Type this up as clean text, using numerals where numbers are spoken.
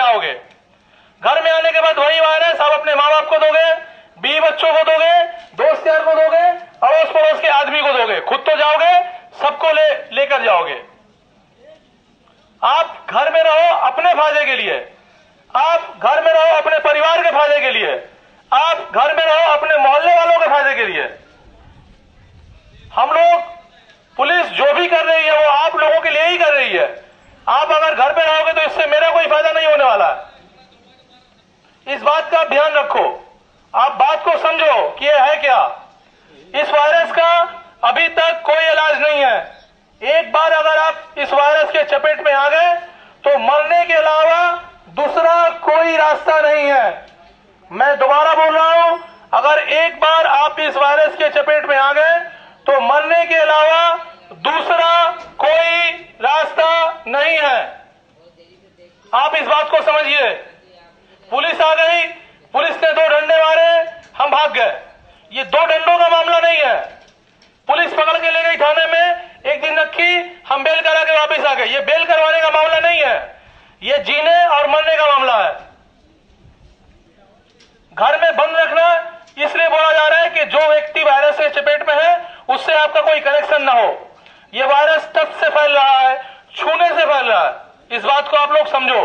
आओगे। घर में आने के बाद वही वायरस आप अपने माँ बाप को दोगे, बीवी बच्चों को दोगे, दोस्त यार को दोगे, अड़ोस पड़ोस के आदमी को दोगे, खुद तो जाओगे, सबको लेकर जाओगे। आप घर में रहो अपने फायदे के लिए, आप घर में रहो अपने परिवार के फायदे के लिए, आप घर में रहो अपने मोहल्ले वालों के फायदे के लिए। हम लोग, पुलिस जो भी कर रही है वो आप लोगों के लिए ही कर रही है। आप अगर घर पे रहोगे तो इससे मेरा कोई फायदा नहीं होने वाला है। इस बात का ध्यान रखो, आप बात को समझो कि ये है क्या। इस वायरस का अभी तक कोई इलाज नहीं है। एक बार अगर आप इस वायरस के चपेट में आ गए तो मरने के अलावा दूसरा कोई रास्ता नहीं है। मैं दोबारा बोल रहा हूं, अगर एक बार आप इस वायरस के चपेट में आ गए तो मरने के अलावा दूसरा कोई रास्ता नहीं है। आप इस बात को समझिए। पुलिस आ गई, पुलिस ने 2 डंडे मारे, हम भाग गए। ये 2 डंडों का मामला नहीं है। पुलिस पकड़ के ले गई थाने में, एक दिन रखी, हम बेल करा के वापस आ गए। ये बेल करवाने का मामला नहीं है, ये जीने और मरने का मामला है। घर में बंद रखना इसलिए बोला जा रहा है कि जो व्यक्ति वायरस के चपेट में है उससे आपका कोई कनेक्शन ना हो। ये वायरस टच से फैल रहा है, छूने से फैल रहा है। इस बात को आप लोग समझो।